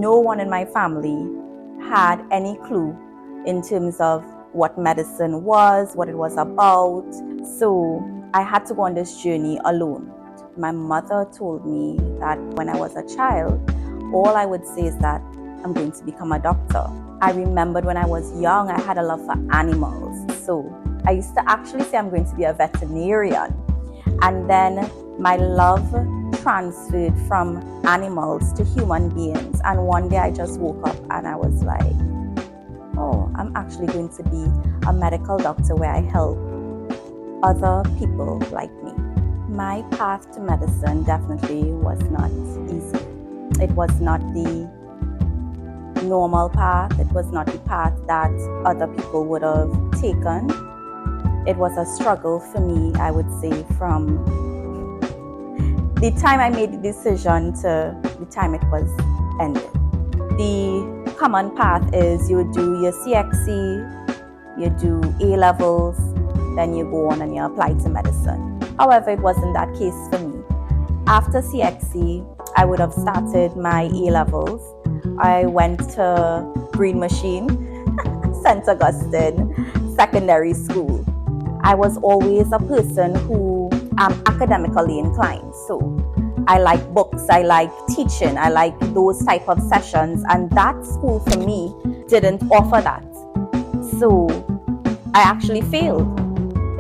no one in my family had any clue in terms of what medicine was, what it was about. So I had to go on this journey alone. My mother told me that when I was a child, all I would say is that I'm going to become a doctor. I remembered when I was young, I had a love for animals. So I used to actually say I'm going to be a veterinarian. And then my love transferred from animals to human beings. And one day I just woke up and I was like, oh, I'm actually going to be a medical doctor where I help other people like me. My path to medicine definitely was not easy. It was not the normal path. It was not the path that other people would have taken. It was a struggle for me, I would say, from the time I made the decision to the time it was ended. The common path is you would do your CXC, you do A-levels, then you go on and you apply to medicine. However, it wasn't that case for me. After CXC, I would have started my A-levels. I went to Green Machine, St. Augustine Secondary School. I was always a person who am academically inclined. So I like books, I like teaching, I like those type of sessions. And that school for me didn't offer that. So I actually failed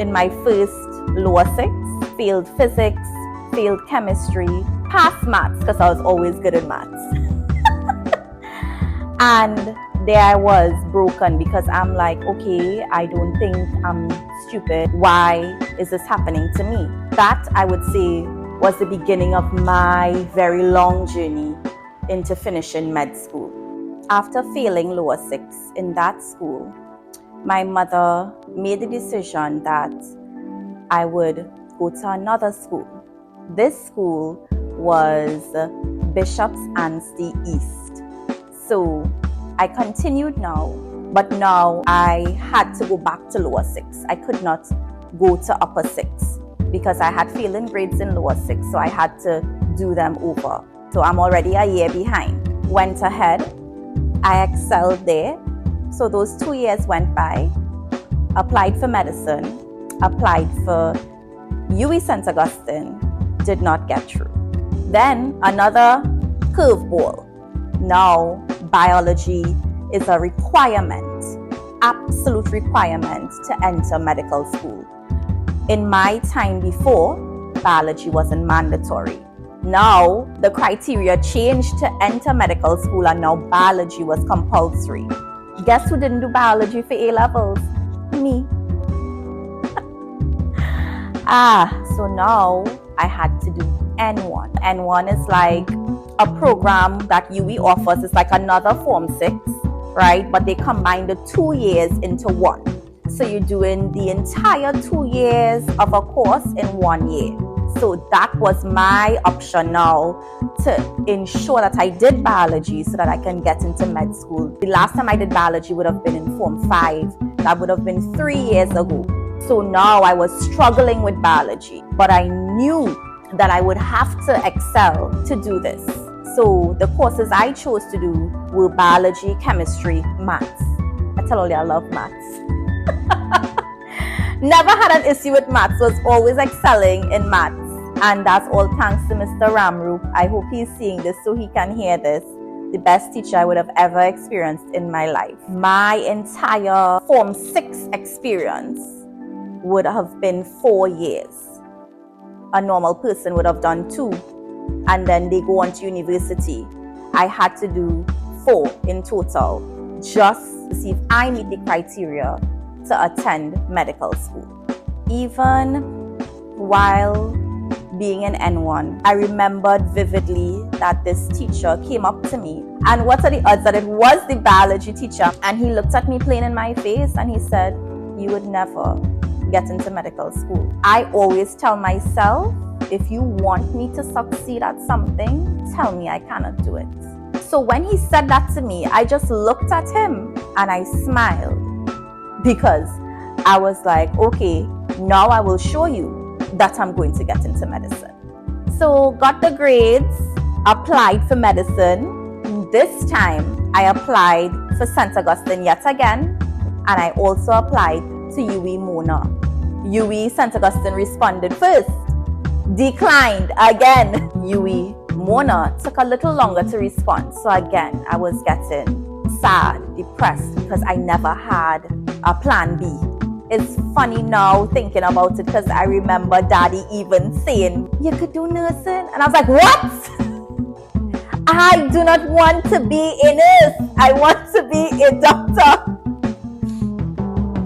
in my first lower six, failed physics, failed chemistry, passed maths because I was always good at maths. And there I was broken because I'm like, okay, I don't think I'm stupid. Why is this happening to me? That, I would say, was the beginning of my very long journey into finishing med school. After failing lower six in that school, my mother made the decision that I would go to another school. This school was Bishop's Anstey East. So I continued now, but now I had to go back to lower six. I could not go to upper six because I had failed in grades in lower six, so I had to do them over. So I'm already a year behind. Went ahead, I excelled there. So those 2 years went by, applied for medicine, applied for UWI St. Augustine, did not get through. Then another curveball. Now biology is a requirement, absolute requirement to enter medical school. In my time before, biology wasn't mandatory. Now the criteria changed to enter medical school and now biology was compulsory. Guess who didn't do biology for A-levels? Me. So now I had to do N1. N1 is like a program that UWI offers. It's like another Form 6, right? But they combine the 2 years into one. So you're doing the entire 2 years of a course in 1 year. So that was my option now to ensure that I did biology so that I can get into med school. The last time I did biology would have been in Form 5. That would have been 3 years ago. So now I was struggling with biology, but I knew that I would have to excel to do this. So the courses I chose to do were biology, chemistry, maths. I tell you I love maths. Never had an issue with maths, was always excelling in maths. And that's all thanks to Mr. Ramroop. I hope he's seeing this so he can hear this. The best teacher I would have ever experienced in my life. My entire Form 6 experience would have been 4 years. A normal person would have done 2, and then they go on to university. I had to do 4 in total just to see if I meet the criteria to attend medical school. Even while being in N1, I remembered vividly that this teacher came up to me, and what are the odds that it was the biology teacher? And he looked at me plain in my face and he said, "You would never get into medical school." I always tell myself, if you want me to succeed at something, tell me I cannot do it. So when he said that to me, I just looked at him and I smiled because I was like, okay, now I will show you that I'm going to get into medicine. So got the grades, applied for medicine, This time, I applied for St. Augustine yet again, and I also applied to UWI Mona. UWI St. Augustine responded first, declined again. UWI Mona took a little longer to respond, so again, I was getting sad, depressed, because I never had a plan B. It's funny now thinking about it, because I remember Daddy even saying, you could do nursing, and I was like, what? I do not want to be a nurse. I want to be a doctor.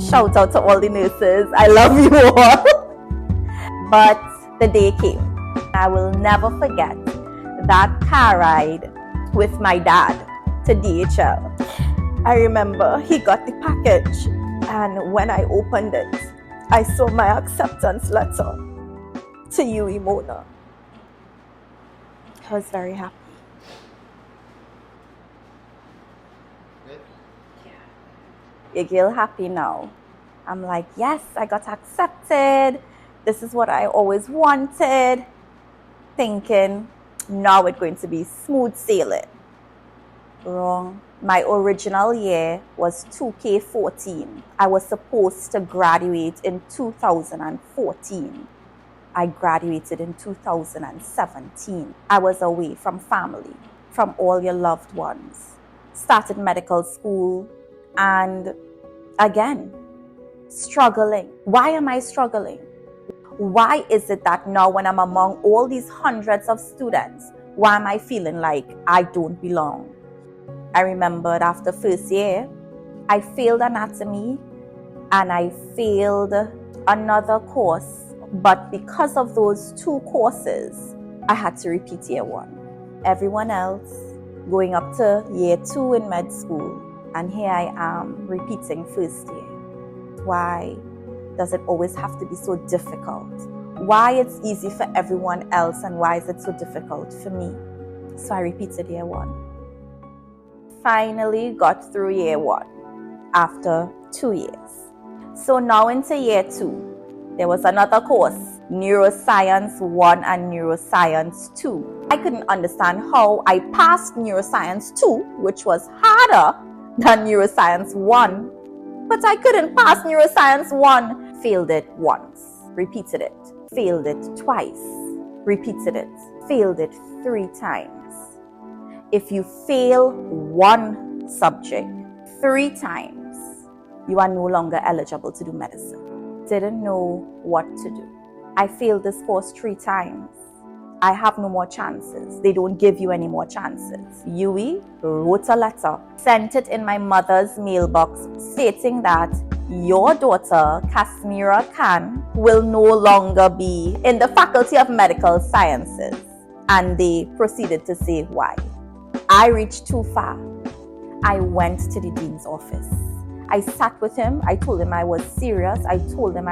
Shout out to all the nurses. I love you all. But the day came. I will never forget that car ride with my dad to DHL. I remember he got the package, and when I opened it, I saw my acceptance letter to UWI Mona. I was very happy. You feel happy now? I'm like, yes, I got accepted. This is what I always wanted. Thinking, now it's going to be smooth sailing. Wrong. My original year was 2K14. I was supposed to graduate in 2014. I graduated in 2017. I was away from family, from all your loved ones. Started medical school, and again, struggling. Why am I struggling? Why is it that now when I'm among all these hundreds of students, why am I feeling like I don't belong? I remembered after first year, I failed anatomy and I failed another course. But because of those two courses, I had to repeat year one. Everyone else going up to year 2 in med school, and here I am repeating first year. Why does it always have to be so difficult? Why it's easy for everyone else and why is it so difficult for me? So I repeated year 1. Finally got through year 1 after 2 years. So now into year 2, there was another course, Neuroscience 1 and Neuroscience 2. I couldn't understand how I passed Neuroscience 2, which was harder than Neuroscience 1, but I couldn't pass Neuroscience 1. Failed it once, repeated it. Failed it twice, repeated it. Failed it 3 times. If you fail one subject 3 times, you are no longer eligible to do medicine. Didn't know what to do. I failed this course 3 times. I have no more chances. They don't give you any more chances. UWI wrote a letter, sent it in my mother's mailbox, stating that your daughter, Kasmira Khan, will no longer be in the Faculty of Medical Sciences. And they proceeded to say why. I reached too far. I went to the dean's office. I sat with him. I told him I was serious. I told him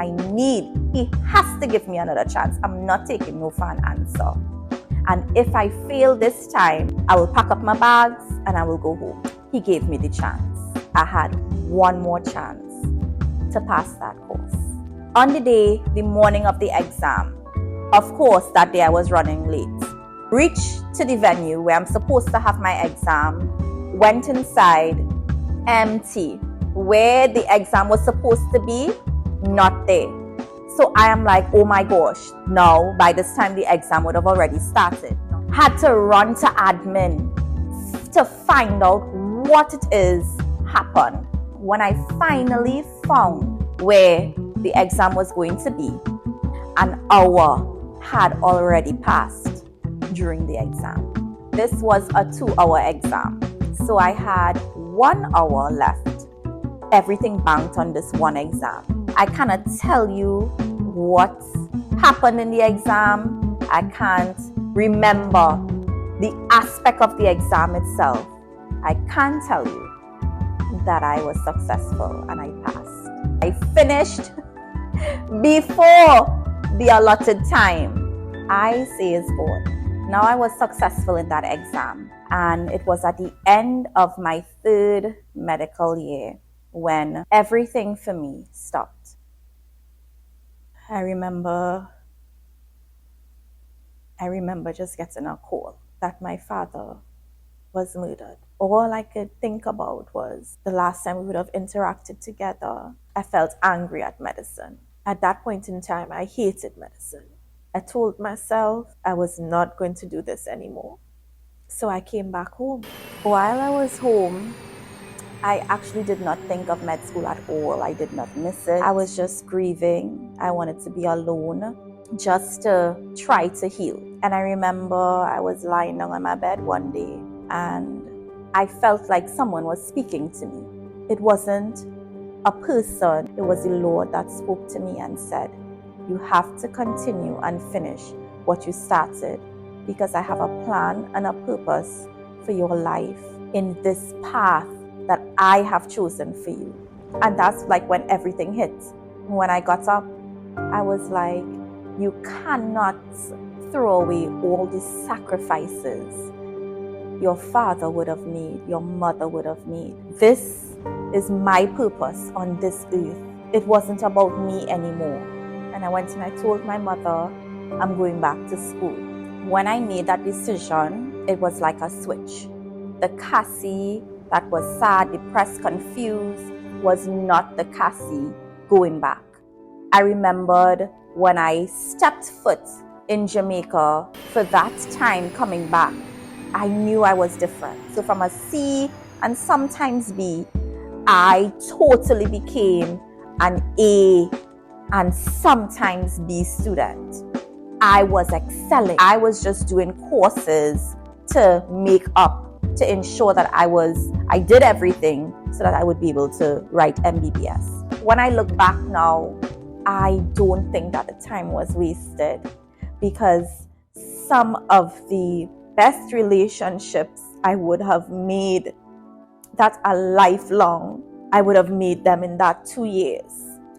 he has to give me another chance. I'm not taking no for an answer. And if I fail this time, I will pack up my bags and I will go home. He gave me the chance. I had one more chance to pass that course. On the morning of the exam, of course, that day I was running late. Reached to the venue where I'm supposed to have my exam, went inside, empty. Where the exam was supposed to be, not there. So I am like, oh my gosh, now by this time the exam would have already started. Had to run to admin to find out what it is happened. When I finally found where the exam was going to be, an hour had already passed during the exam. This was a 2-hour exam, so I had 1 hour left. Everything banked on this one exam. I cannot tell you what happened in the exam. I can't remember the aspect of the exam itself. I can tell you that I was successful and I passed. I finished before the allotted time. I say is God. Now I was successful in that exam, and it was at the end of my 3rd medical year when everything for me stopped. I remember just getting a call that my father was murdered. All I could think about was the last time we would have interacted together. I felt angry at medicine. At that point in time, I hated medicine. I told myself I was not going to do this anymore. So I came back home. While I was home, I actually did not think of med school at all. I did not miss it. I was just grieving. I wanted to be alone, just to try to heal. And I remember I was lying down on my bed one day and I felt like someone was speaking to me. It wasn't a person, it was the Lord that spoke to me and said, you have to continue and finish what you started, because I have a plan and a purpose for your life in this path that I have chosen for you. And that's like when everything hit. When I got up, I was like, you cannot throw away all the sacrifices your father would have made, your mother would have made. This is my purpose on this earth. It wasn't about me anymore. And I went and I told my mother, I'm going back to school. When I made that decision, it was like a switch. The Cassie that was sad, depressed, confused was not the Cassie going back. I remembered when I stepped foot in Jamaica for that time coming back, I knew I was different. So from a C and sometimes B, I totally became an A and sometimes B student. I was excelling. I was just doing courses to make up, to ensure that I did everything so that I would be able to write MBBS. When I look back now, I don't think that the time was wasted, because some of the best relationships I would have made that are lifelong, I would have made them in that 2 years.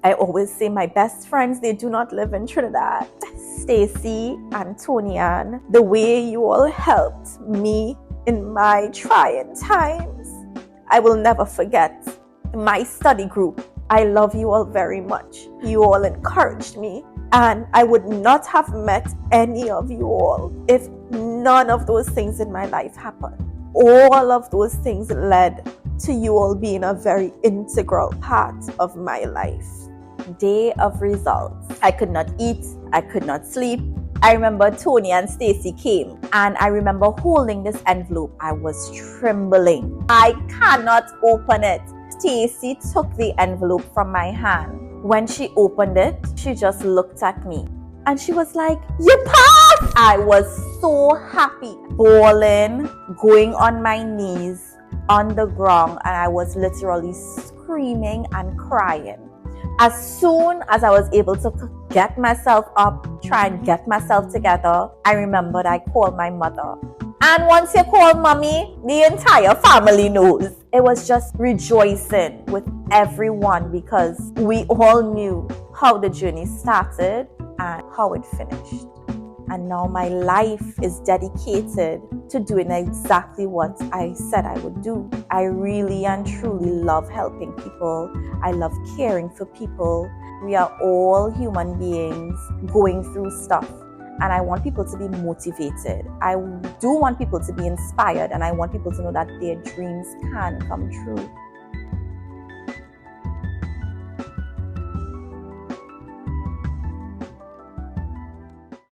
I always say my best friends, they do not live in Trinidad. Stacy and Tonian, the way you all helped me in my trying times, I will never forget. My study group, I love you all very much. You all encouraged me, and I would not have met any of you all if none of those things in my life happened. All of those things led to you all being a very integral part of my life. Day of results. I could not eat. I could not sleep. I remember Tony and Stacy came, and I remember holding this envelope. I was trembling. I cannot open it. Stacy took the envelope from my hand. When she opened it, she just looked at me and she was like, you passed! I was so happy, bawling, going on my knees on the ground, and I was literally screaming and crying. As soon as I was able to get myself up, try and get myself together, I remembered I called my mother. And once you call mommy, the entire family knows. It was just rejoicing with everyone, because we all knew how the journey started and how it finished. And now my life is dedicated to doing exactly what I said I would do. I really and truly love helping people. I love caring for people. We are all human beings going through stuff. And I want people to be motivated. I do want people to be inspired, and I want people to know that their dreams can come true.